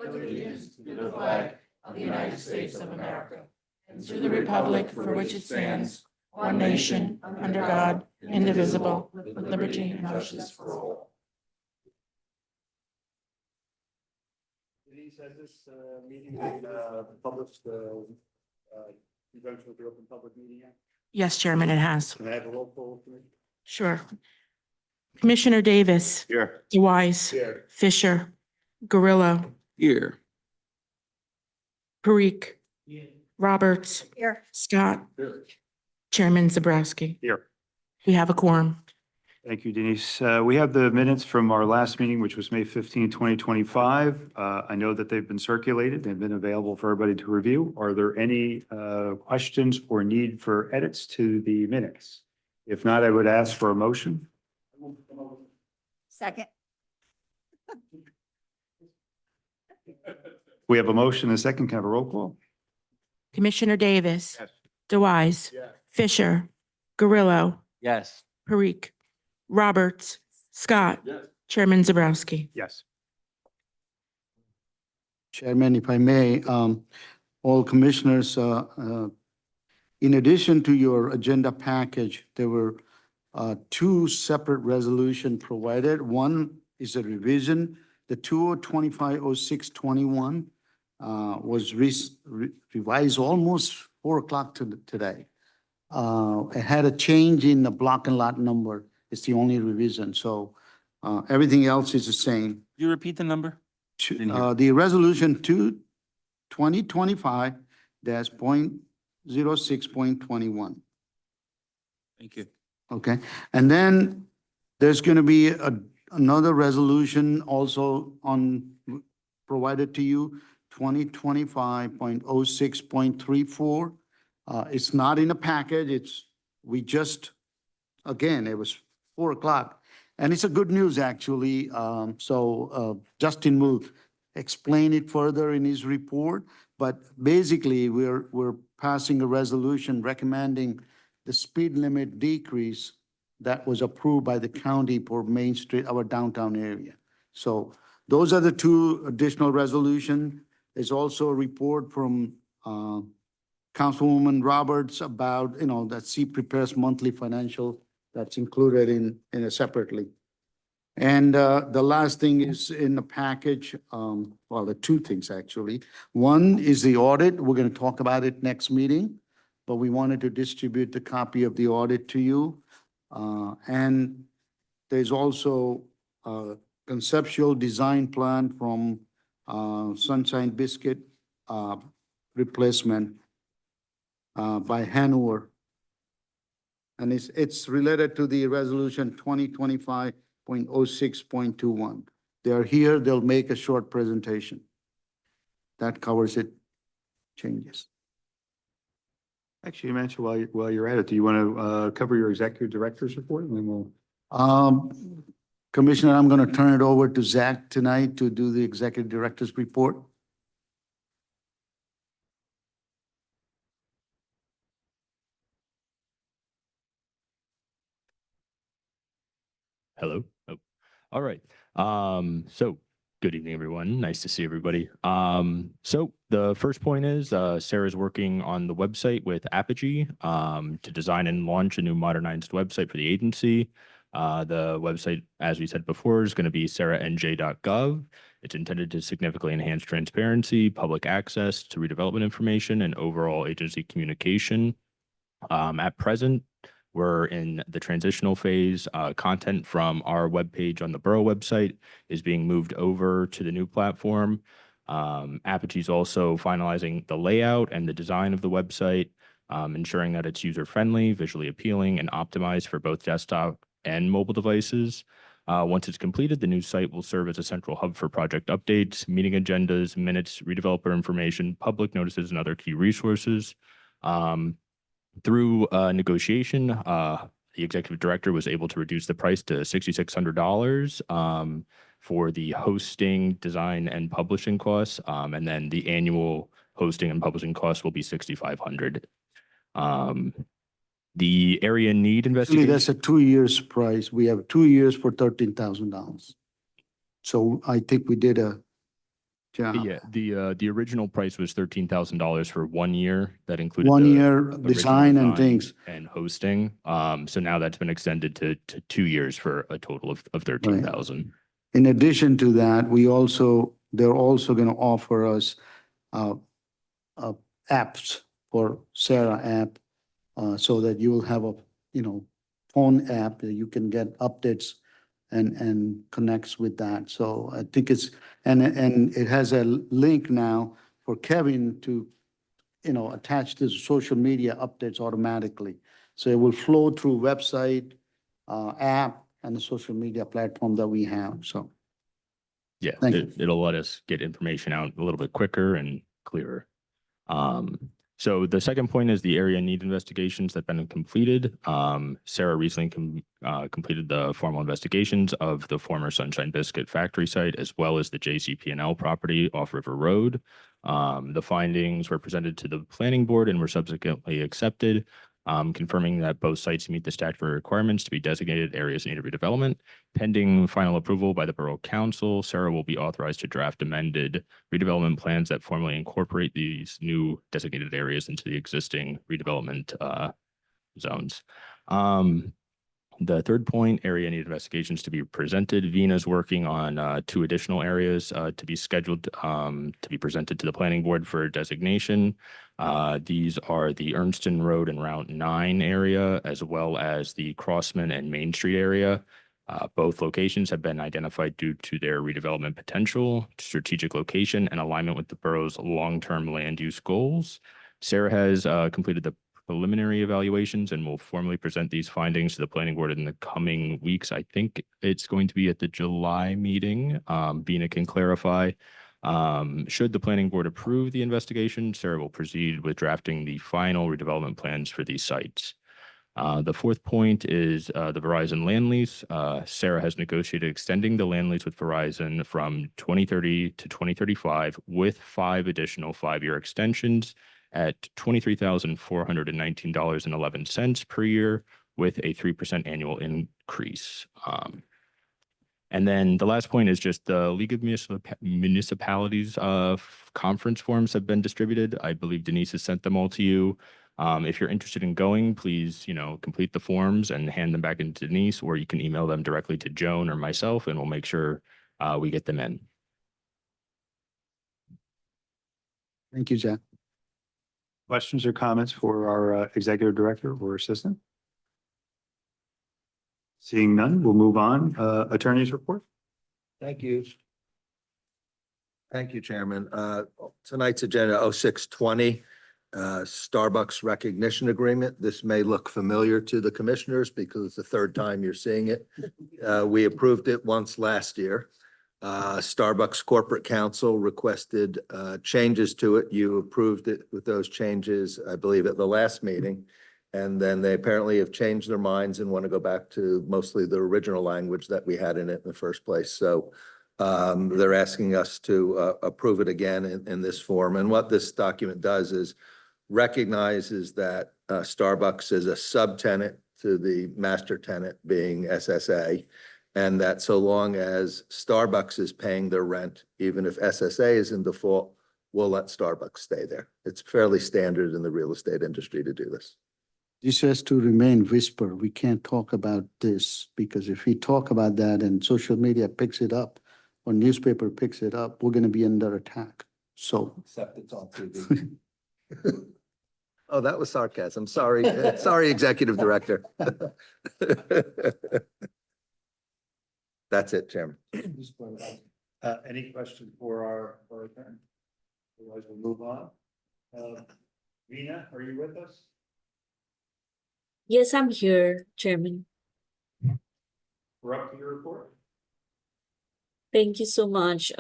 allegiance to the flag of the United States of America and to the republic for which it stands, one nation, under God, indivisible, with liberty and justice for all. Denise, has this meeting been published, conjunction with the Open Public Meeting Act? Yes, Chairman, it has. Can I have a roll call, please? Sure. Commissioner Davis. Here. DeWise. Here. Fisher. Grillo. Here. Parikh. Roberts. Here. Scott. Here. Chairman Zabrowski. Here. We have a quorum. Thank you, Denise. We have the minutes from our last meeting, which was May 15, 2025. I know that they've been circulated and been available for everybody to review. Are there any questions or need for edits to the minutes? If not, I would ask for a motion. Second. We have a motion and a second. Can I have a roll call? Commissioner Davis. Yes. DeWise. Yes. Fisher. Grillo. Yes. Parikh. Roberts. Scott. Yes. Chairman Zabrowski. Yes. Chairman, if I may, all commissioners, in addition to your agenda package, there were two separate resolutions provided. One is a revision. The 2025-06-21 was revised almost 4 o'clock today. It had a change in the block and lot number. It's the only revision. So everything else is the same. You repeat the number? The resolution 2025-0.06.21. Thank you. Okay, and then there's going to be another resolution also provided to you, 2025.06.34. It's not in a package. Again, it was 4 o'clock. And it's a good news, actually. Justin will explain it further in his report. But basically, we're passing a resolution recommending the speed limit decrease that was approved by the county for Main Street, our downtown area. So those are the two additional resolutions. There's also a report from Councilwoman Roberts about, that she prepares monthly financial that's included in separately. And the last thing is in the package, the two things actually. One is the audit. We're going to talk about it next meeting, but we wanted to distribute the copy of the audit to you. And there's also a conceptual design plan from Sunshine Biscuit replacement by Hanover. And it's related to the resolution 2025.06.21. They're here, they'll make a short presentation. That covers it, changes. Actually, you mentioned while you're at it, do you want to cover your executive director's report? And then we'll. Commissioner, I'm going to turn it over to Zach tonight to do the executive director's report. Hello. Oh, all right. So good evening, everyone. Nice to see everybody. So the first point is SERA is working on the website with Apogee to design and launch a new modernized website for the agency. The website, as we said before, is going to be seranj.gov. It's intended to significantly enhance transparency, public access to redevelopment information, and overall agency communication. At present, we're in the transitional phase. Content from our webpage on the borough website is being moved over to the new platform. Apogee is also finalizing the layout and the design of the website, ensuring that it's user-friendly, visually appealing, and optimized for both desktop and mobile devices. Once it's completed, the new site will serve as a central hub for project updates, meeting agendas, minutes, redeveloper information, public notices, and other key resources. Through negotiation, the executive director was able to reduce the price to $6,600 for the hosting, design, and publishing costs, and then the annual hosting and publishing costs will be $6,500. The area need investigation. Actually, that's a 2 years price. We have 2 years for $13,000. So I think we did a Yeah. Yeah, the original price was $13,000 for 1 year. That included 1 the year original design and things. and hosting. So now that's been extended to 2 years for a total of 13,000. In addition to that, they're also going to offer us uh, apps for SERA app, so that you will have a, phone app that you can get updates and connects with that. So I think and it has a link now for Kevin to, attach to social media updates automatically. So it will flow through website, app, and the social media platform that we have, so. Yeah, Thank you. it'll let us get information out a little bit quicker and clearer. So the second point is the area need investigations that have been completed. SERA recently completed the formal investigations of the former Sunshine Biscuit factory site, as well as the JCP&L property off River Road. The findings were presented to the planning board and were subsequently accepted, confirming that both sites meet the statutory requirements to be designated areas in need of redevelopment. Pending final approval by the Borough Council, SERA will be authorized to draft amended redevelopment plans that formally incorporate these new designated areas into the existing redevelopment zones. The third point, area need investigations to be presented. Vina's working on 2 additional areas to be scheduled to be presented to the planning board for designation. These are the Ernston Road and Route 9 area, as well as the Crossman and Main Street area. Both locations have been identified due to their redevelopment potential, strategic location, and alignment with the borough's long-term land use goals. SERA has completed the preliminary evaluations and will formally present these findings to the planning board in the coming weeks. I think it's going to be at the July meeting. Bina can clarify. Should the planning board approve the investigation, SERA will proceed with drafting the final redevelopment plans for these sites. The fourth point is the Verizon land lease. SERA has negotiated extending the land lease with Verizon from 2030 to 2035 with 5 additional 5-year extensions at $23,419.11 per year with a 3% annual increase. And then the last point is just the League of Municipalities conference forms have been distributed. I believe Denise has sent them all to you. If you're interested in going, please, complete the forms and hand them back into Denise, or you can email them directly to Joan or myself, and we'll make sure we get them in. Thank you, Jack. Questions or comments for our executive director or assistant? Seeing none, we'll move on. Attorney's report. Thank you. Thank you, Chairman. Tonight's agenda 0620, Starbucks recognition agreement. This may look familiar to the commissioners because it's the 3rd time you're seeing it. We approved it once last year. Starbucks Corporate Counsel requested changes to it. You approved it with those changes, I believe, at the last meeting. And then they apparently have changed their minds and want to go back to mostly the original language that we had in it in the first place. So they're asking us to approve it again in this form. And what this document does is recognizes that Starbucks is a subtenant to the master tenant being SSA, and that so long as Starbucks is paying their rent, even if SSA is in default, we'll let Starbucks stay there. It's fairly standard in the real estate industry to do this. This has to remain whisper. We can't talk about this because if we talk about that and social media picks it up or newspaper picks it up, we're going to be under attack. So. Except it's on TV. Oh, that was sarcasm. Sorry. Sorry, Executive Director. That's it, Chairman. Any questions for our attorney? Otherwise, we'll move on. Vina, are you with us? Yes, I'm here, Chairman. We're up to your report. Thank you so much.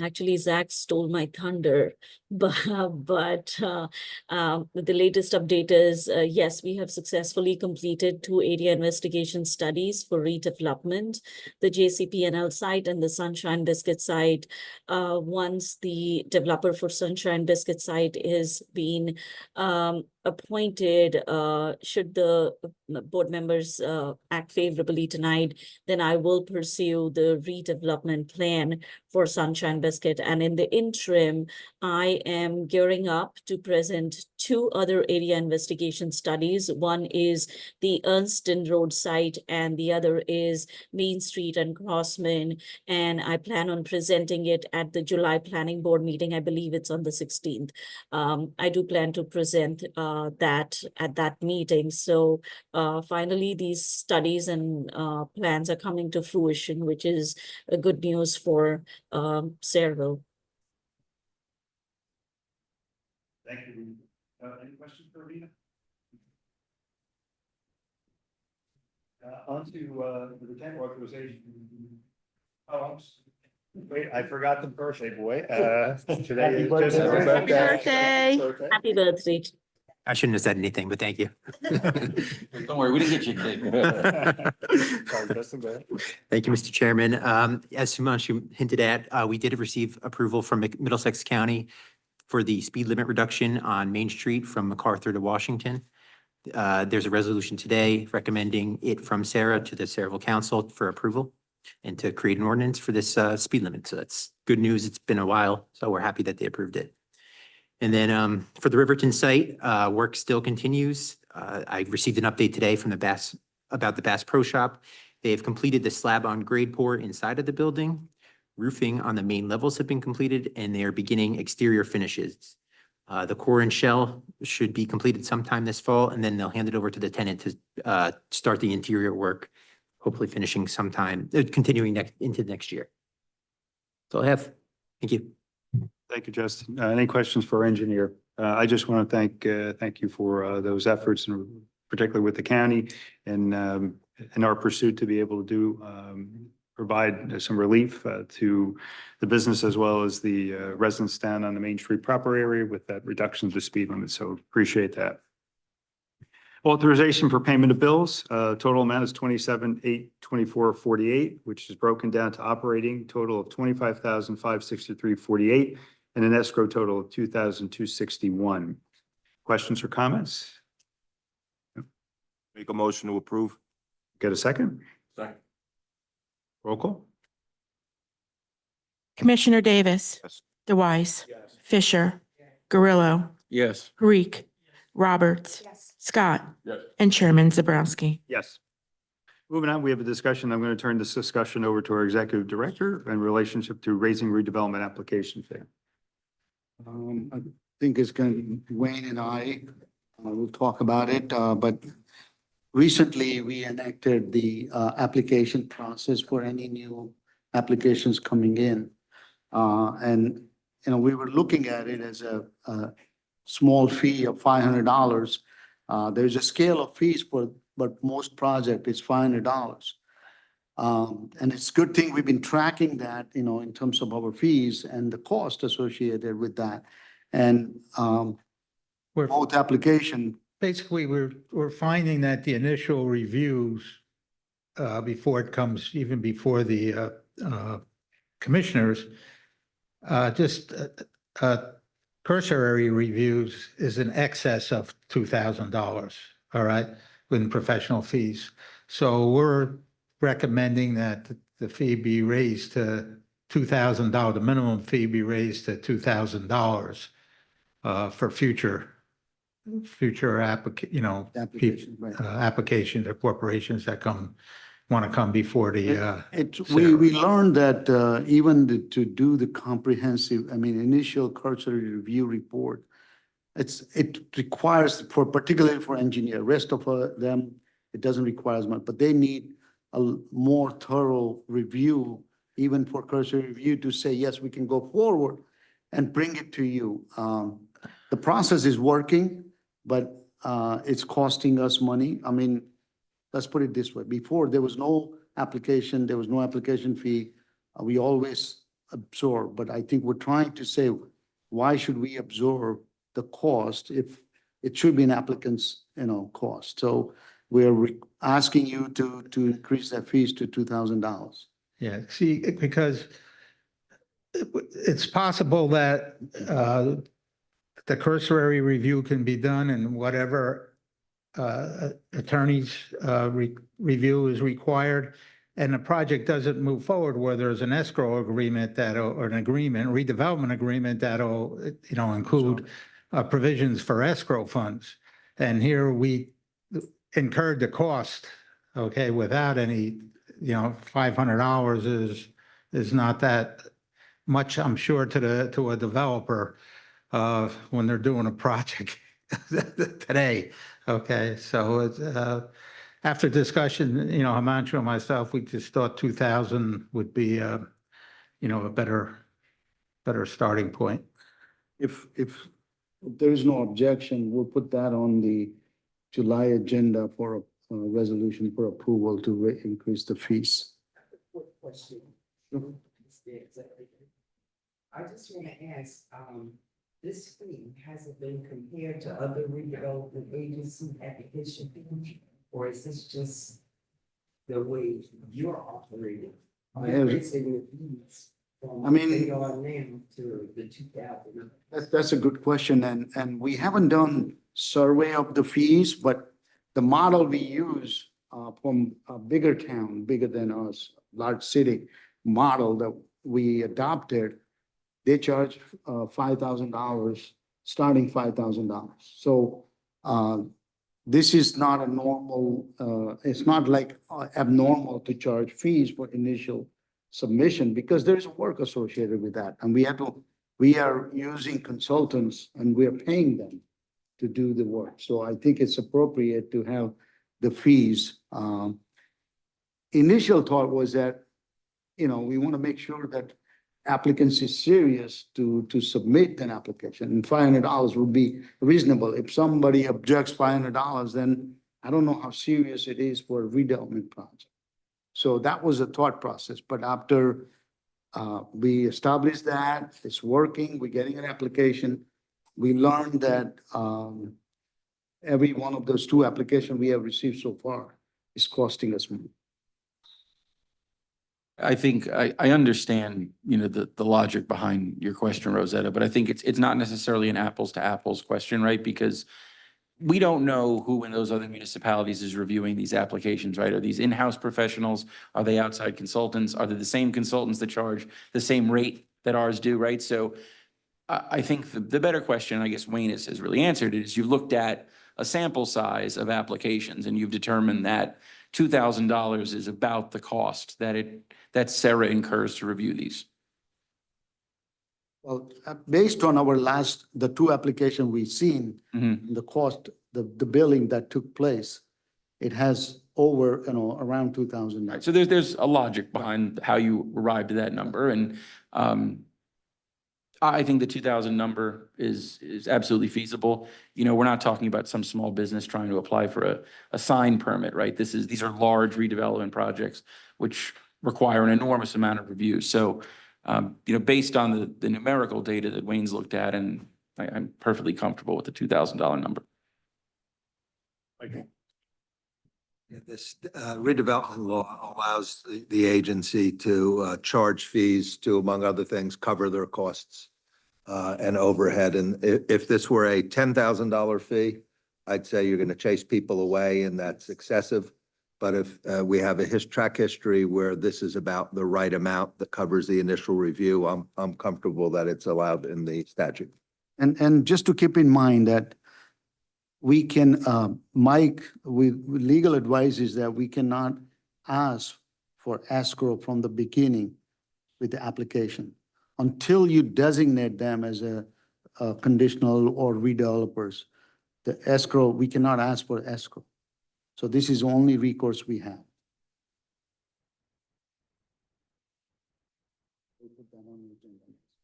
Actually, Zach stole my thunder, but the latest update is, yes, we have successfully completed 2 area investigation studies for redevelopment, the JCP&L site and the Sunshine Biscuit site. Once the developer for Sunshine Biscuit site is being appointed, should the board members act favorably tonight, then I will pursue the redevelopment plan for Sunshine Biscuit. And in the interim, I am gearing up to present two other area investigation studies. One is the Ernston Road site, and the other is Main Street and Crossman. And I plan on presenting it at the July Planning Board meeting. I believe it's on the 16th. I do plan to present that at that meeting. So finally, these studies and plans are coming to fruition, which is a good news for Sayreville. Thank you. Any questions for Rita? On to the tent authorization. Wait, I forgot the birthday boy. Today is just. Happy birthday. Happy birthday. I shouldn't have said anything, but thank you. Don't worry, we didn't get you a cake. Sorry, Justin, go ahead. Thank you, Mr. Chairman. As Sumanshu hinted at, we did receive approval from Middlesex County for the speed limit reduction on Main Street from MacArthur to Washington. There's a resolution today recommending it from SERA to the Sayreville Council for approval and to create an ordinance for this speed limit. So that's good news. It's been a while, so we're happy that they approved it. And then for the Riverton site, work still continues. I received an update today from the Bass about the Bass Pro Shop. They have completed the slab on grade pour inside of the building. Roofing on the main levels have been completed, and they are beginning exterior finishes. The core and shell should be completed sometime this fall, and then they'll hand it over to the tenant to start the interior work, hopefully finishing sometime, continuing into next year. That's all I have. Thank you. Thank you, Justin. Any questions for our engineer? I just want to thank you for those efforts, and particularly with the county and in our pursuit to be able to provide some relief to the business as well as the residents down on the Main Street proper area with that reduction of the speed limit. So appreciate that. Authorization for payment of bills. Total amount is 27,824.48, which is broken down to operating total of 25,563.48 and an escrow total of 2,261. Questions or comments? Make a motion to approve. Get a second? Second. Roll call. Commissioner Davis. Yes. DeWise. Fisher. Gorillo. Yes. Parikh. Roberts. Scott. Yes. And Chairman Zabrowski. Yes. Moving on, we have a discussion. I'm going to turn this discussion over to our executive director in relationship to raising redevelopment application fee. I think it's going to be Wayne and I will talk about it, but recently we enacted the application process for any new applications coming in. And, we were looking at it as a small fee of $500. There's a scale of fees but most project is $500. And it's a good thing we've been tracking that, in terms of our fees and the cost associated with that. And We're both application, basically, we're finding that the initial reviews before it comes, even before the commissioners, just cursory reviews is in excess of $2,000, all right, with professional fees. So we're recommending that the fee be raised to $2,000, the minimum fee be raised to $2,000 for future application, right. applications or corporations that want to come before the, We learned that even to do the comprehensive, initial cursory review report, it requires particularly for engineer, rest of them, it doesn't require as much, but they need a more thorough review, even for cursory review to say, yes, we can go forward and bring it to you. The process is working, but it's costing us money. Let's put it this way. Before, there was no application fee. We always absorb, but I think we're trying to say, why should we absorb the cost if it should be an applicant's, cost? So we're asking you to increase that fees to $2,000. yeah, see, because it's possible that the cursory review can be done and whatever attorney's review is required, and the project doesn't move forward where there's an escrow agreement or an agreement, redevelopment agreement that'll, include provisions for escrow funds. And here we incurred the cost, okay, without any, $500 is not that much, I'm sure, to a developer when they're doing a project today. Okay, so it's, after discussion, Himanshu and myself, we just thought 2,000 would be, a better starting point. If there is no objection, we'll put that on the July agenda for a resolution for approval to increase the fees. Quick question. I just want to ask, this fee, has it been compared to other redevelopment agency application fees? Or is this just the way you're operating? I have- Raising the fees from I mean- what they are now to the 2,000. That's a good question, and we haven't done survey of the fees, but the model we use from a bigger town, bigger than us, large city model that we adopted, they charge $5,000, starting $5,000. So this is not a normal, it's not like abnormal to charge fees for initial submission because there's work associated with that. And we are using consultants and we are paying them to do the work. So I think it's appropriate to have the fees. Initial thought was that, we want to make sure that applicants is serious to submit an application, and $500 would be reasonable. If somebody objects $500, then I don't know how serious it is for a redevelopment project. So that was a thought process, but after we established that, it's working, we're getting an application, we learned that every one of those 2 applications we have received so far is costing us money. I think I understand, the logic behind your question, Rosetta, but I think it's not necessarily an apples to apples question, right? Because we don't know who in those other municipalities is reviewing these applications, right? Are these in-house professionals? Are they outside consultants? Are they the same consultants that charge the same rate that ours do, right? So I think the better question, I guess Wayne has really answered it, is you've looked at a sample size of applications and you've determined that $2,000 is about the cost that SERA incurs to review these. Well, based on the 2 applications we've seen, Mhm. the cost, the billing that took place, it has over, around $2,000. Right, so there's a logic behind how you arrived at that number, and I think the 2,000 number is absolutely feasible. We're not talking about some small business trying to apply for a sign permit, right? These are large redevelopment projects which require an enormous amount of review. So, based on the numerical data that Wayne's looked at, and I'm perfectly comfortable with the $2,000 number. Yeah, this redevelopment law allows the agency to charge fees to, among other things, cover their costs and overhead. And if this were a $10,000 fee, I'd say you're going to chase people away and that's excessive. But if we have a track history where this is about the right amount that covers the initial review, I'm comfortable that it's allowed in the statute. And just to keep in mind that we can, Mike, with legal advice is that we cannot ask for escrow from the beginning with the application until you designate them as a conditional or redevelopers. The escrow, we cannot ask for escrow. So this is the only recourse we have.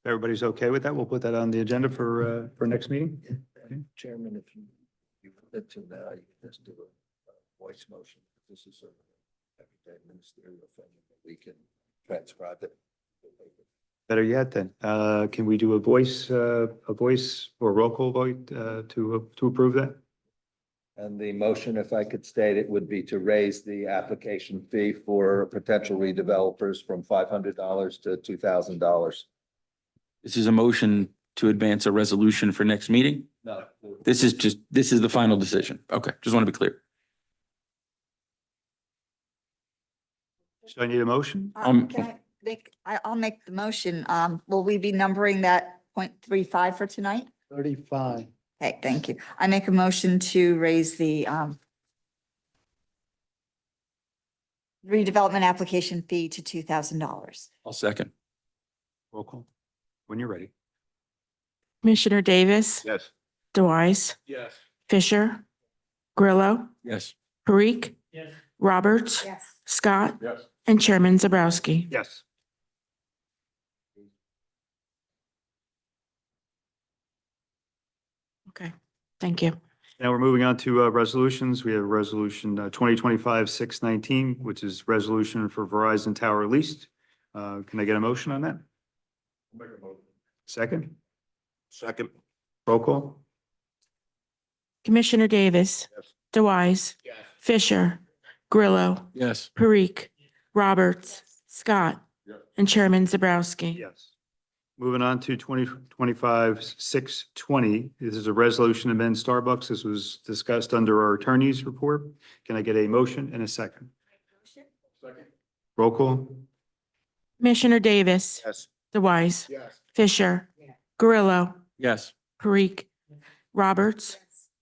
Everybody's okay with that? We'll put that on the agenda for next meeting. Chairman, if you want to now, you can just do a voice motion. This is a everyday ministerial thing. We can transcribe it. Better yet, then, can we do a voice or roll call vote to approve that? And the motion, if I could state it, would be to raise the application fee for potential redevelopers from $500 to $2,000. This is a motion to advance a resolution for next meeting? No. This is the final decision. Okay, just want to be clear. So I need a motion? Can I'll make the motion. Will we be numbering that 0.35 for tonight? 35. Okay, thank you. I make a motion to raise the redevelopment application fee to $2,000. I'll second. Roll call. When you're ready. Commissioner Davis, Yes. DeWise, Yes. Fisher, Grillo, Yes. Parikh, Roberts, Yes. Scott, Yes. and Chairman Zabrowski. Yes. Okay, thank you. Now we're moving on to resolutions. We have resolution 2025-619, which is resolution for Verizon Tower leased. Can I get a motion on that? Second? Second. Roll call? Commissioner Davis, Yes. DeWise, Yes. Fisher, Grillo, Yes. Parikh, Roberts, Scott, and Chairman Zabrowski. Yes. Moving on to 2025-620. This is a resolution to amend Starbucks. This was discussed under our attorney's report. Can I get a motion and a second? Second. Roll call? Commissioner Davis, Yes. DeWise, Yes. Fisher, Yeah. Grillo, Yes. Parikh, Roberts,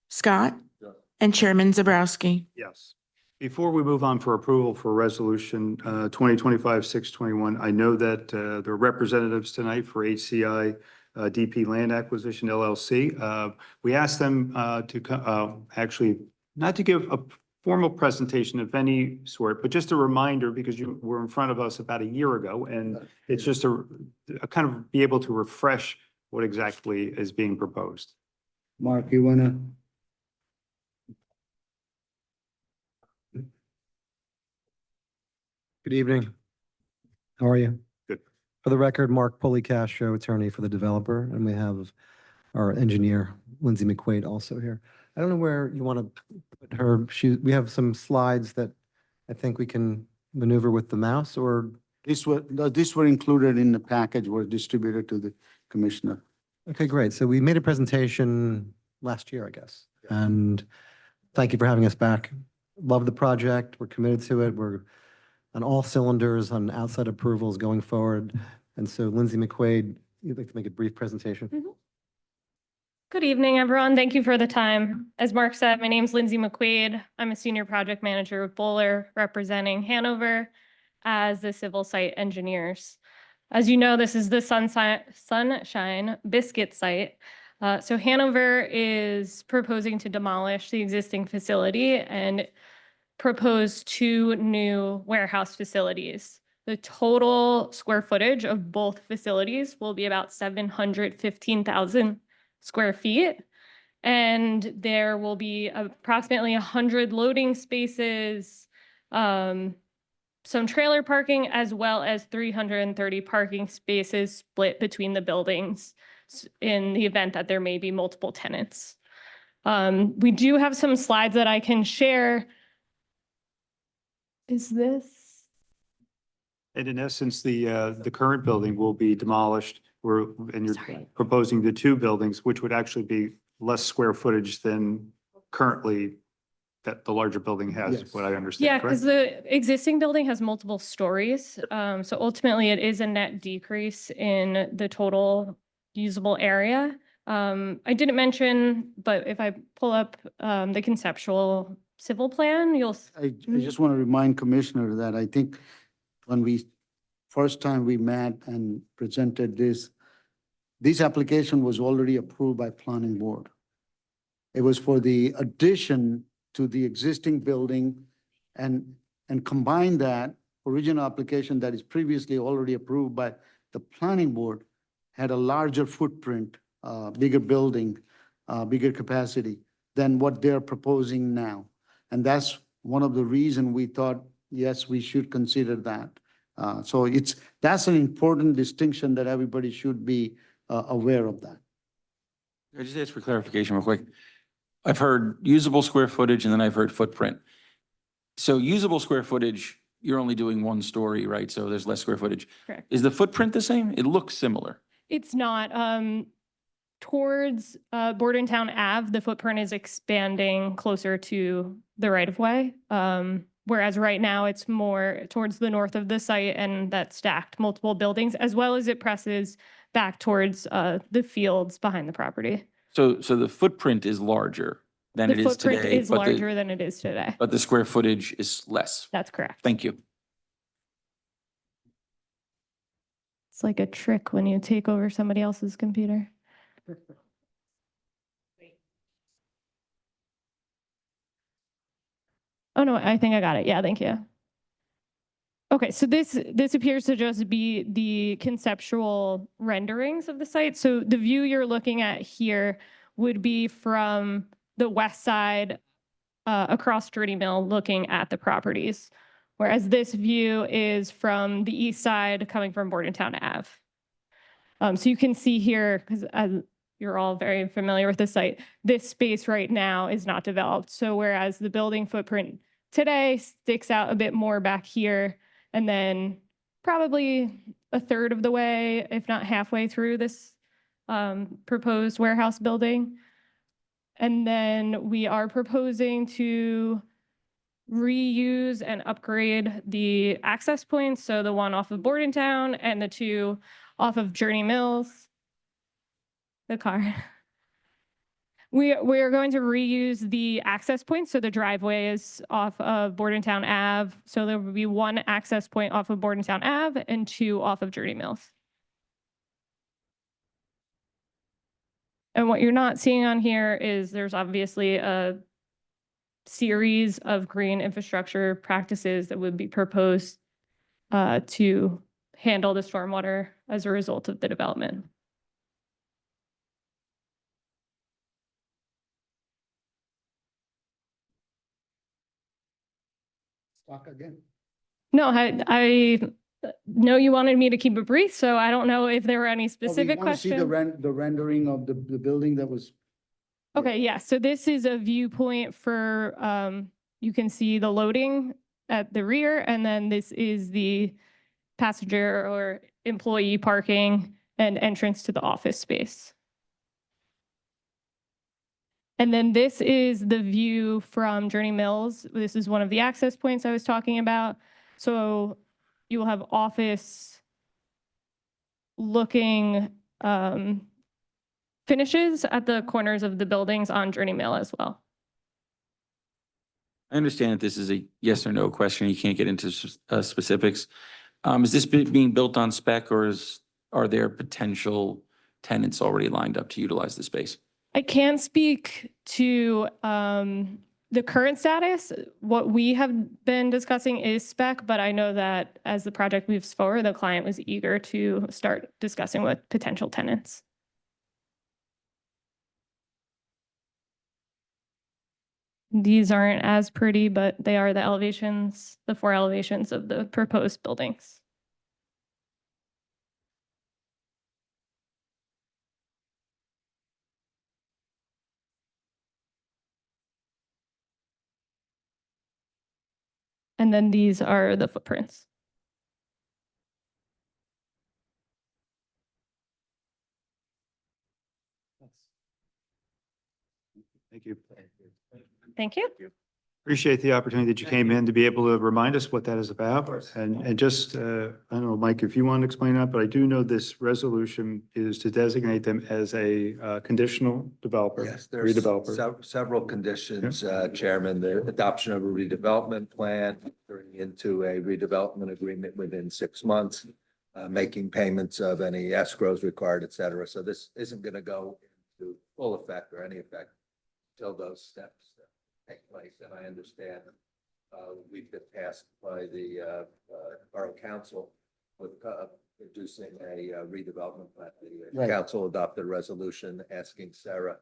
Scott, Yes. and Chairman Zabrowski. Yes. Before we move on for approval for resolution 2025-621, I know that there are representatives tonight for HCI DP Land Acquisition LLC. We asked them actually not to give a formal presentation of any sort, but just a reminder, because you were in front of us about a year ago, and it's just a kind of be able to refresh what exactly is being proposed. Mark, you wanna? Good evening. How are you? Good. For the record, Mark Policastro, attorney for the developer, and we have our engineer, Lindsay McQuaid, also here. I don't know where you want to put her. We have some slides that I think we can maneuver with the mouse, or, These were included in the package, were distributed to the commissioner. okay, great. So we made a presentation last year, I guess. And thank you for having us back. Love the project. We're committed to it. We're on all cylinders on outside approvals going forward. And so Lindsay McQuaid, you'd like to make a brief presentation? Good evening, everyone. Thank you for the time. As Mark said, my name's Lindsay McQuaid. I'm a senior project manager with Bowler, representing Hanover as the civil site engineers. As you know, this is the Sunshine Biscuit site. So Hanover is proposing to demolish the existing facility and propose 2 new warehouse facilities. The total square footage of both facilities will be about 715,000 square feet. And there will be approximately 100 loading spaces, some trailer parking, as well as 330 parking spaces split between the buildings in the event that there may be multiple tenants. We do have some slides that I can share. Is this? And in essence, the current building will be demolished. And you're Sorry. proposing the 2 buildings, which would actually be less square footage than currently that the larger building has, Yes. what I understand, Yeah, correct? because the existing building has multiple stories. So ultimately it is a net decrease in the total usable area. I didn't mention, but if I pull up the conceptual civil plan, you'll. I just want to remind Commissioner that I think when first time we met and presented this application was already approved by planning board. It was for the addition to the existing building and combine that original application that is previously already approved by the planning board had a larger footprint, bigger building, bigger capacity than what they're proposing now. And that's one of the reasons we thought, yes, we should consider that. So that's an important distinction that everybody should be aware of that. I just ask for clarification real quick. I've heard usable square footage and then I've heard footprint. So usable square footage, you're only doing 1 story, right? So there's less square footage. Correct. Is the footprint the same? It looks similar. It's not. towards Bordentown Ave, the footprint is expanding closer to the right of way. Whereas right now it's more towards the north of the site and that stacked multiple buildings, as well as it presses back towards the fields behind the property. So the footprint is larger than it The is footprint today, is but larger than it is today. but the square footage is less. That's correct. Thank you. It's like a trick when you take over somebody else's computer. Oh, no, I think I got it. Yeah, thank you. Okay, so this appears to just be the conceptual renderings of the site. So the view you're looking at here would be from the west side across Dirty Mill looking at the properties. Whereas this view is from the east side coming from Bordentown Ave. So you can see here, because you're all very familiar with the site, this space right now is not developed. So whereas the building footprint today sticks out a bit more back here, and then probably a third of the way, if not halfway through this proposed warehouse building. And then we are proposing to reuse and upgrade the access points. So the one off of Bordentown and the two off of Journey Mills. The car. We are going to reuse the access points. So the driveway is off of Bordentown Ave. So there will be one access point off of Bordentown Ave and two off of Journey Mills. And what you're not seeing on here is there's obviously a series of green infrastructure practices that would be proposed to handle the stormwater as a result of the development. Talk again. No, I know you wanted me to keep it brief, so I don't know if there were any specific See the questions. the rendering of the building that was. Okay, yeah, so this is a viewpoint for, you can see the loading at the rear, and then this is the passenger or employee parking and entrance to the office space. And then this is the view from Journey Mills. This is one of the access points I was talking about. So you will have office looking finishes at the corners of the buildings on Journey Mill as well. I understand that this is a yes or no question. You can't get into specifics. Is this being built on spec, or are there potential tenants already lined up to utilize the space? I can't speak to the current status. What we have been discussing is spec, but I know that as the project moves forward, the client was eager to start discussing with potential tenants. These aren't as pretty, but they are the elevations, the 4 elevations of the proposed buildings. And then these are the footprints. Thank you. Thank you. Appreciate the opportunity that you came in to be able to remind us what that is about. And just, I don't know, Mike, if you want to explain that, but I do know this resolution is to designate them as a conditional developer. Yes, there's redeveloper. several conditions, Chairman, the adoption of a redevelopment plan, entering into a redevelopment agreement within 6 months, making payments of any escrows required, et cetera. So this isn't going to go into full effect or any effect until those steps take place. And I understand we've been tasked by the Borough Council with producing a redevelopment plan. The Right. council adopted a resolution asking SERA.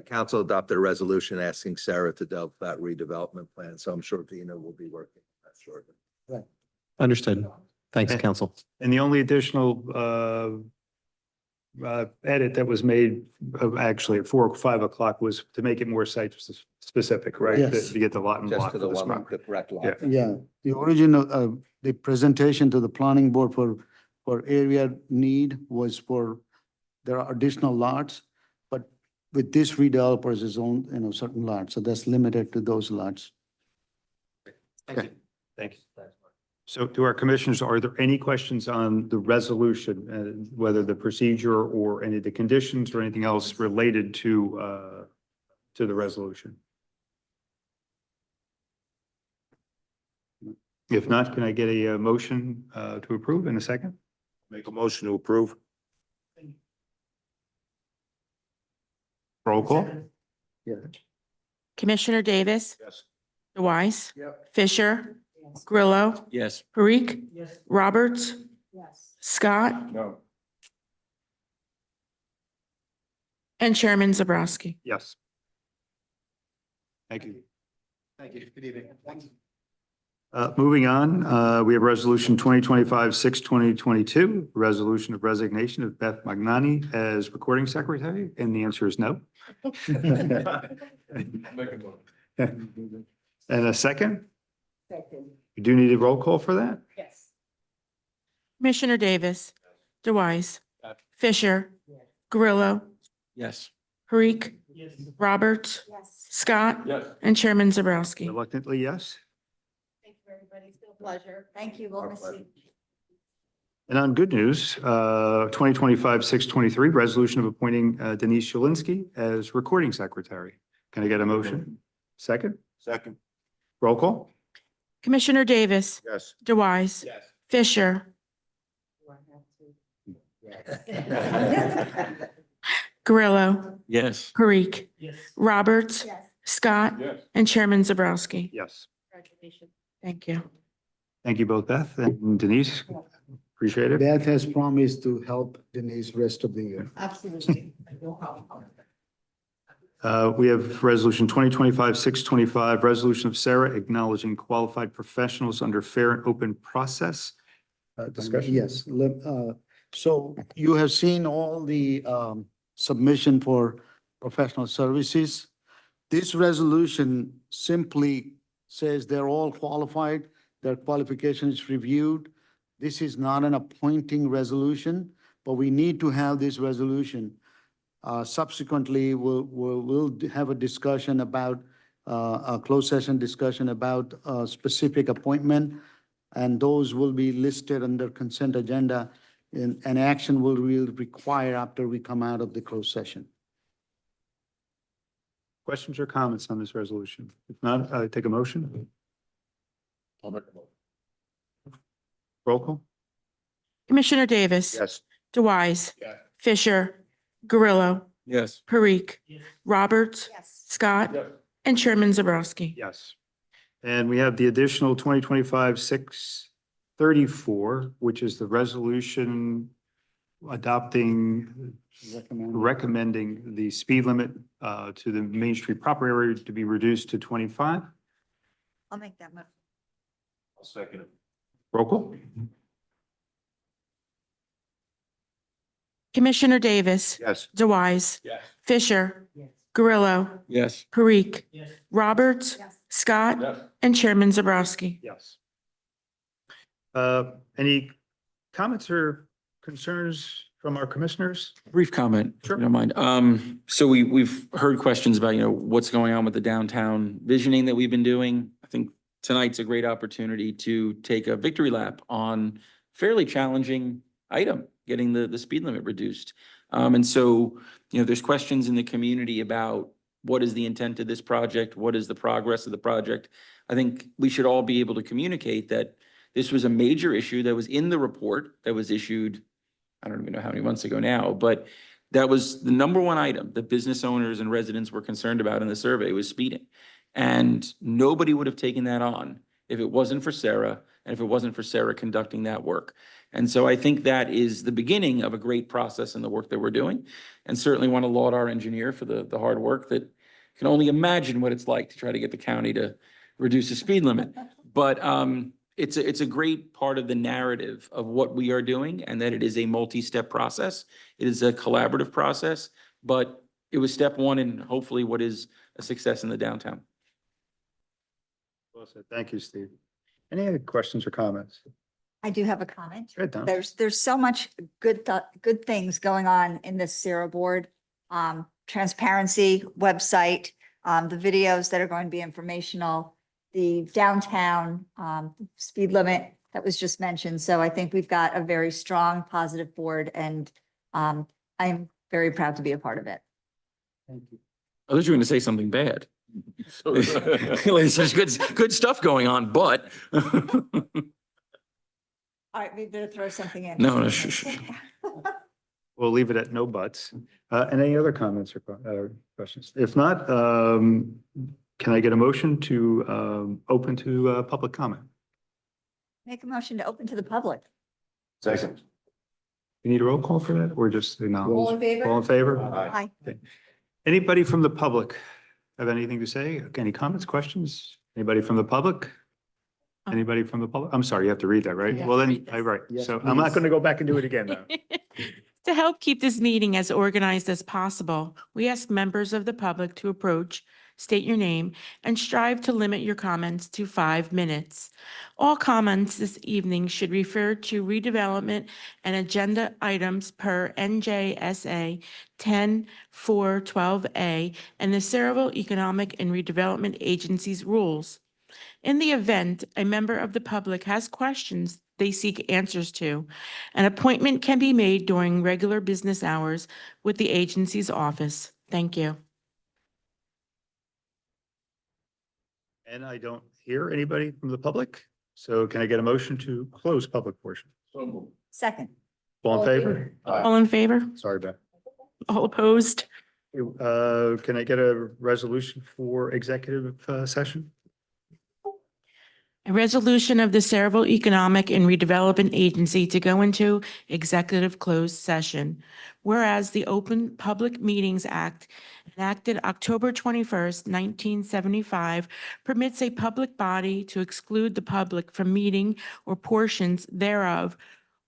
Council adopted a resolution asking SERA to develop that redevelopment plan. So I'm sure Vina will be working on that shortly. Understood. Thanks, Okay. council. And the only additional edit that was made actually at 4 or 5 o'clock was to make it more site specific, right? Yes. To get the lot and Just block to for the this one, property. the correct lot. Yeah. Yeah, the original, the presentation to the planning board for area need was for there are additional lots, but with this redevelopers is own, certain lots, so that's limited to those lots. Thank you. Thank you. So to our commissioners, are there any questions on the resolution, whether the procedure or any of the conditions or anything else related to the resolution? If not, can I get a motion to approve in a second? Make a motion to approve. Roll call? Commissioner Davis, Yes. DeWise, Yep. Fisher, Grillo, Yes. Parikh, Roberts, Yes. Scott, No. and Chairman Zabrowski. Yes. Thank you. Thank you. Good evening. Moving on, we have resolution 2025-6/2022, resolution of resignation of Beth Magnani as recording secretary, and the answer is no. And a second? Second. You do need a roll call for that? Yes. Commissioner Davis, DeWise, Fisher, Grillo, Yes. Parikh, Roberts, Yes. Scott, Yes. and Chairman Zabrowski. Reluctantly, yes. Thank you, everybody. It's been a pleasure. Thank you. We'll miss you. And on good news, 2025-6/23, resolution of appointing Denise Shalinski as recording secretary. Can I get a motion? Second? Second. Roll call? Commissioner Davis, Yes. DeWise, Fisher, Do I have to? Grillo, Yes. Parikh, Roberts, Yes. Scott, and Chairman Zabrowski. Yes. Congratulations. Thank you. Thank you both, Beth and Denise. Appreciate it. Beth has promised to help Denise rest of the year. Absolutely. No problem. We have resolution 2025-6/25, resolution of SERA acknowledging qualified professionals under fair and open process. Discussion? Yes, so you have seen all the submission for professional services. This resolution simply says they're all qualified, their qualification is reviewed. This is not an appointing resolution, but we need to have this resolution. Subsequently, we'll have a discussion about, a closed session discussion about a specific appointment, and those will be listed under consent agenda, and an action will be required after we come out of the closed session. Questions or comments on this resolution? If not, I take a motion. Roll call? Commissioner Davis, Yes. DeWise, Fisher, Grillo, Yes. Parikh, Roberts, Yes. Scott, and Chairman Zabrowski. Yes. And we have the additional 2025-6/34, which is the resolution adopting, recommending the speed limit to the Main Street proper area to be reduced to 25. I'll make that motion. I'll second it. Roll call? Commissioner Davis, Yes. DeWise, Fisher, Yes. Grillo, Yes. Parikh, Roberts, Yes. Scott, and Chairman Zabrowski. Yes. Any comments or concerns from our commissioners? Brief comment, if Sure. you don't mind. So we've heard questions about, what's going on with the downtown visioning that we've been doing. I think tonight's a great opportunity to take a victory lap on fairly challenging item, getting the speed limit reduced. And so, there's questions in the community about what is the intent of this project? What is the progress of the project? I think we should all be able to communicate that this was a major issue that was in the report that was issued, I don't even know how many months ago now, but that was the number one item that business owners and residents were concerned about in the survey was speeding. And nobody would have taken that on if it wasn't for SERA and if it wasn't for SERA conducting that work. And so I think that is the beginning of a great process in the work that we're doing. And certainly want to laud our engineer for the hard work that can only imagine what it's like to try to get the county to reduce the speed limit. But it's a great part of the narrative of what we are doing and that it is a multi-step process. It is a collaborative process, but it was step one in hopefully what is a success in the downtown. Well said. Thank you, Steve. Any other questions or comments? I do have a comment. Good, Tom. There's so much good things going on in this SERA board. Transparency website, the videos that are going to be informational, the downtown, speed limit that was just mentioned. So I think we've got a very strong, positive board, and I'm very proud to be a part of it. Thank you. I thought you were going to say something bad. Like, there's good stuff going on, but. All right, we better throw something in. No, shh. We'll leave it at no buts. And any other comments or questions? If not, can I get a motion to open to public comment? Make a motion to open to the public. Second. You need a roll call for that or just acknowledge? All in favor? All in favor? Aye. Okay. Anybody from the public have anything to say? Any comments, questions? Anybody from the public? Anybody from the public? I'm sorry, you have to read that, right? Yeah, Well, then, read this. right. Yes, So I'm not please. going to go back and do it again though. To help keep this meeting as organized as possible, we ask members of the public to approach, state your name, and strive to limit your comments to 5 minutes. All comments this evening should refer to redevelopment and agenda items per NJSA 10-412A and the Cedarville Economic and Redevelopment Agency's rules. In the event a member of the public has questions they seek answers to, an appointment can be made during regular business hours with the agency's office. Thank you. And I don't hear anybody from the public. So can I get a motion to close public portion? Second. All in favor? All in favor? Sorry, Beth. All opposed? Can I get a resolution for executive session? A resolution of the Cedarville Economic and Redevelopment Agency to go into executive closed session. Whereas the Open Public Meetings Act enacted October 21st, 1975, permits a public body to exclude the public from meeting or portions thereof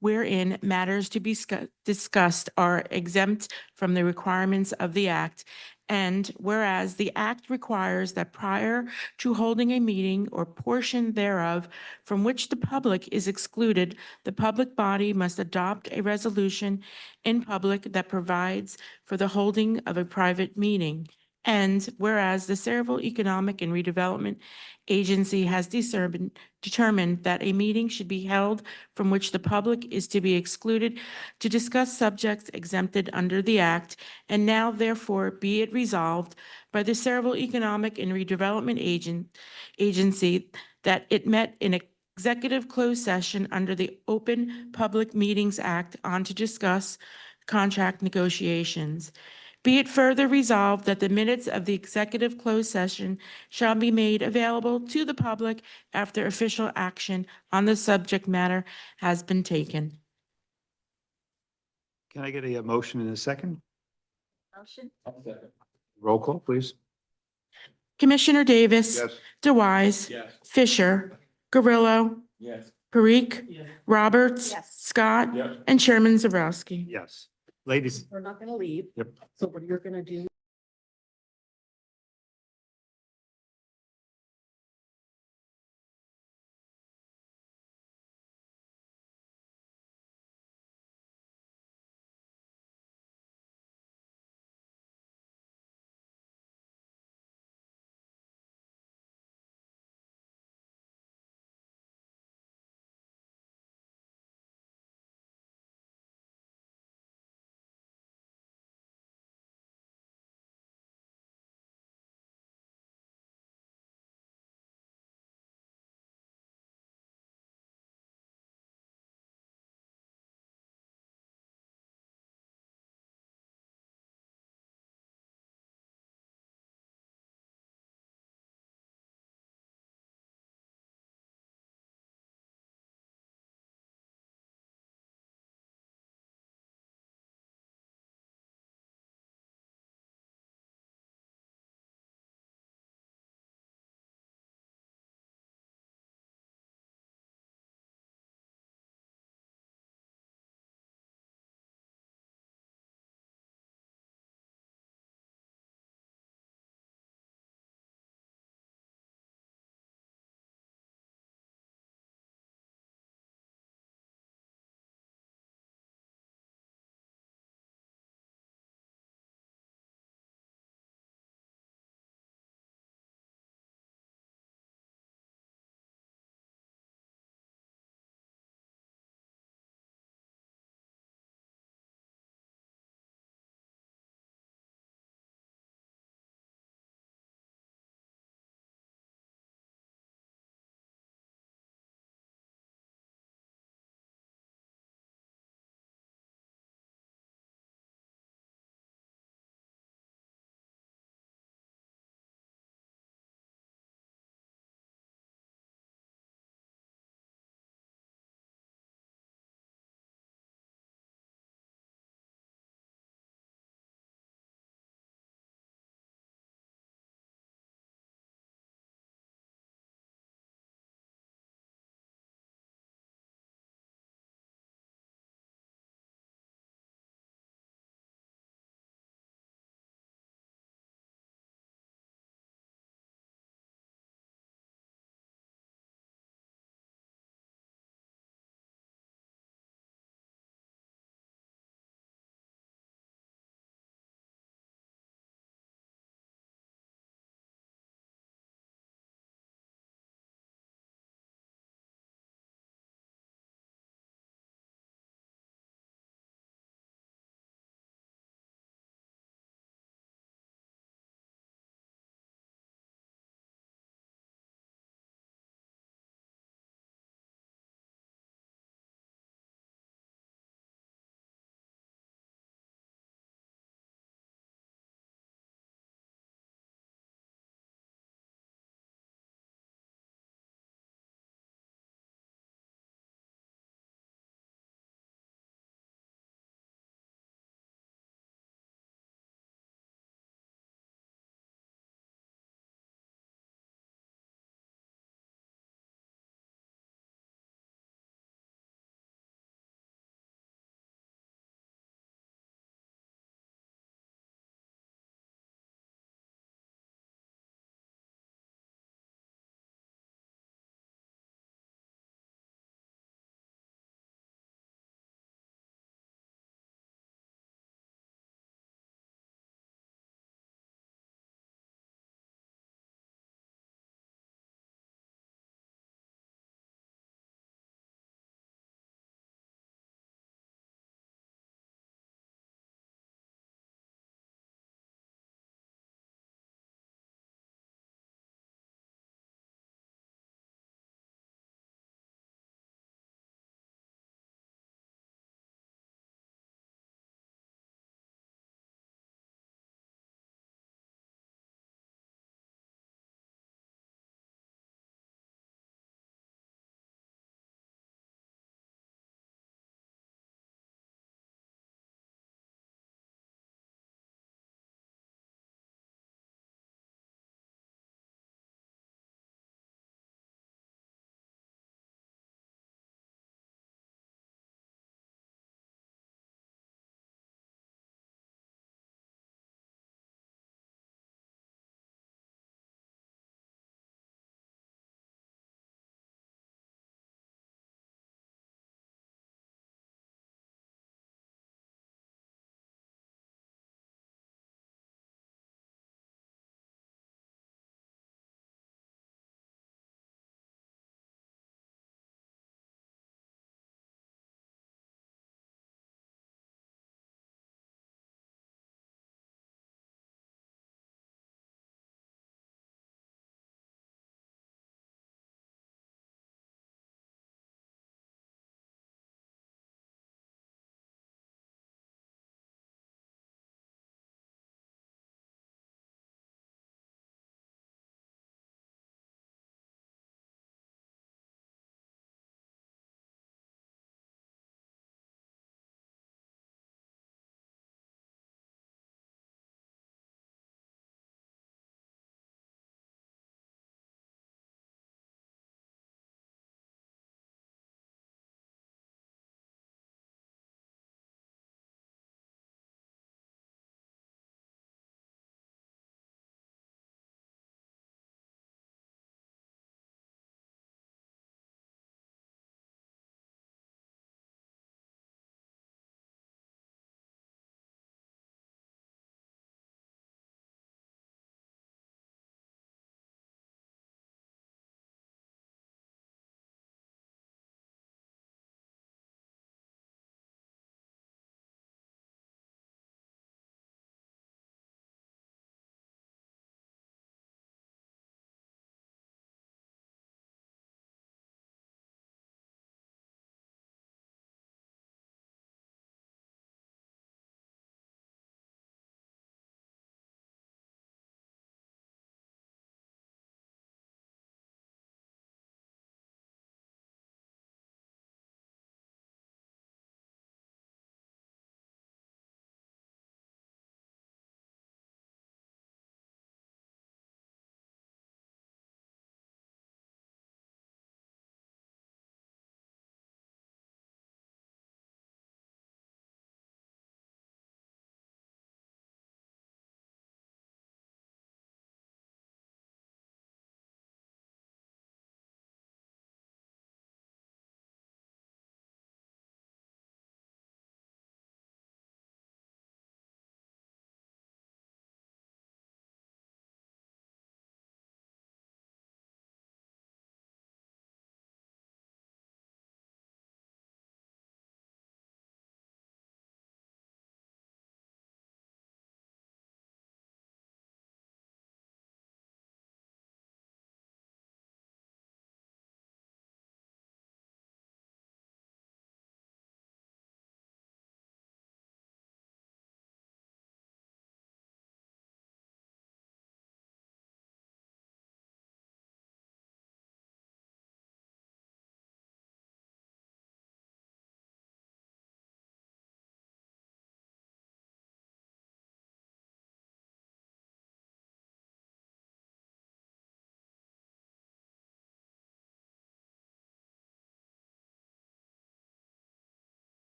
wherein matters to be discussed are exempt from the requirements of the act. And whereas the act requires that prior to holding a meeting or portion thereof from which the public is excluded, the public body must adopt a resolution in public that provides for the holding of a private meeting. And whereas the Cedarville Economic and Redevelopment Agency has determined that a meeting should be held from which the public is to be excluded to discuss subjects exempted under the act, and now therefore be it resolved by the Cedarville Economic and Redevelopment Agency that it met in executive closed session under the Open Public Meetings Act on to discuss contract negotiations. Be it further resolved that the minutes of the executive closed session shall be made available to the public after official action on the subject matter has been taken. Can I get a motion in a second? Motion? Roll call, please. Commissioner Davis. Yes. DeWise. Yes. Fisher. Gorillo. Yes. Parikh. Roberts. Yes. Scott. Yes. And Chairman Zabrowski. Yes. Ladies. We're not gonna leave. Yep. So what you're gonna do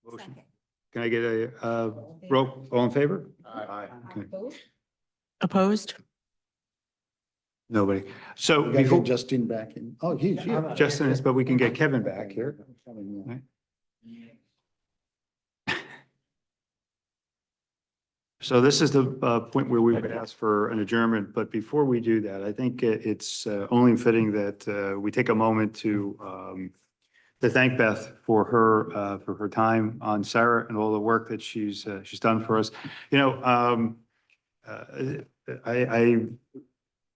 Motion. Second. Can I get a, roll, all in favor? Aye. Okay. Opposed? Nobody. So We gotta before, get Justin back in. Oh, he's here. Justin is, but we can get Kevin back here. Right. So this is the point where we would ask for an adjournment, but before we do that, I think it's only fitting that we take a moment to thank Beth for her time on SERA and all the work that she's done for us. You know,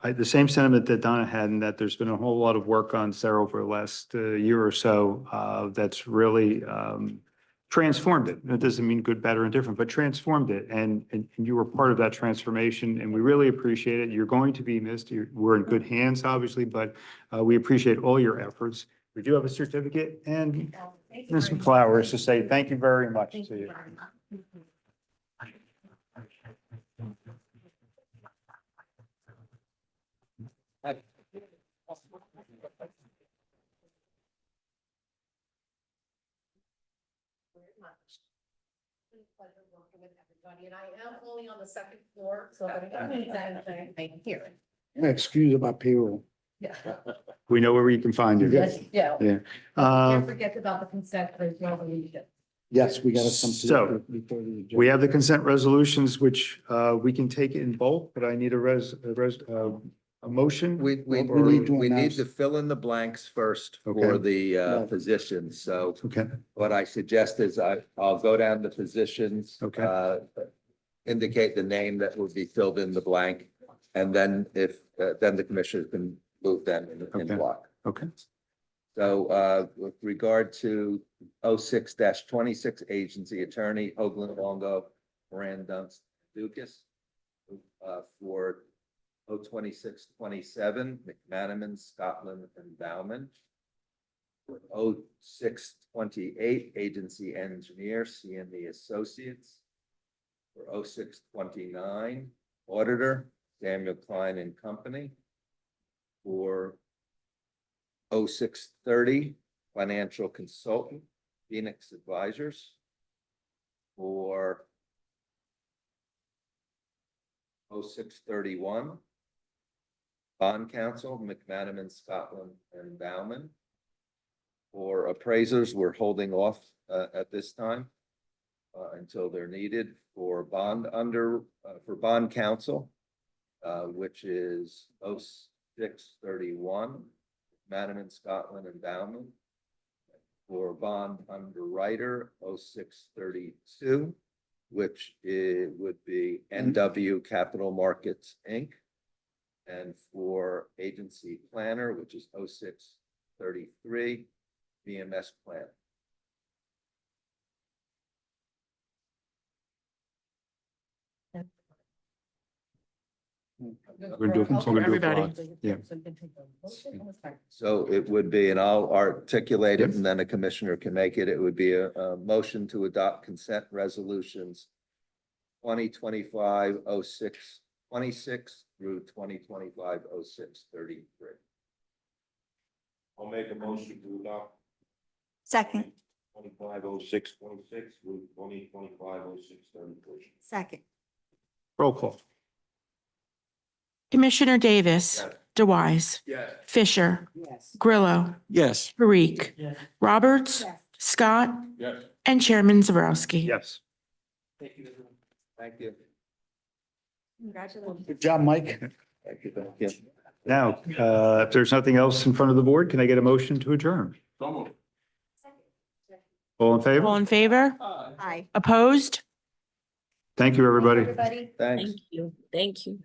the same sentiment that Donna had, and that there's been a whole lot of work on SERA over the last year or so that's really transformed it. It doesn't mean good, bad, or indifferent, but transformed it. And you were part of that transformation, and we really appreciate it. You're going to be missed. We're in good hands, obviously, but we appreciate all your efforts. We do have a certificate and some flowers to say thank you very much to you. And I am only on the second floor, so I hear it. Excuse about payroll. Yeah. We know where you can find you. Yes, yeah. Yeah. Can't forget about the consent resolution. Yes, we gotta come. to So, before the adjourn. We have the consent resolutions, which we can take in bulk, but I need a motion. We need to need announce- to fill in the blanks first for Okay. the Yeah. positions. So Okay, what I suggest is I'll go down the positions. Okay. Indicate the name that will be filled in the blank. And then then the commissioners can move them in Okay. block. okay. So with regard to 06-26 agency attorney, Hoagland Longo, Moran Dunst, Dukas. For 026-27, McManaman, Scotland, and Bauman. For 06-28, agency engineer, CME Associates. For 06-29, auditor, Samuel Klein and Company. For 06-30, financial consultant, Phoenix Advisors. For 06-31, bond counsel, McManaman, Scotland, and Bauman. For appraisers, we're holding off at this time until they're needed. For bond counsel, which is 06-31, McManaman, Scotland, and Bauman. For bond underwriter, 06-32, which would be NW Capital Markets, Inc. And for agency planner, which is 06-33, BMS Plan. We're doing- we're gonna do a block. Yeah. So it would be, and I'll articulate it, and then a commissioner can make it. It would be a motion to adopt consent resolutions 2025-06-26 through 2025-06-33. I'll make a motion to adopt Second, 25-06-26 through 2025-06-33. second. Roll call. Commissioner Davis, Yes. DeWise, Yes. Fisher, Yes. Grillo, Yes. Parikh, Yes. Roberts, Yes. Scott, Yes. and Chairman Zabrowski. Yes. Thank you. Thank you. Congratulations. Good job, Mike. Thank you. Thank you. Now, if there's nothing else in front of the board, can I get a motion to adjourn? So moved. All in favor? All in favor? Aye. Opposed? Thank you, everybody. Everybody. Thanks. Thank you. Thank you.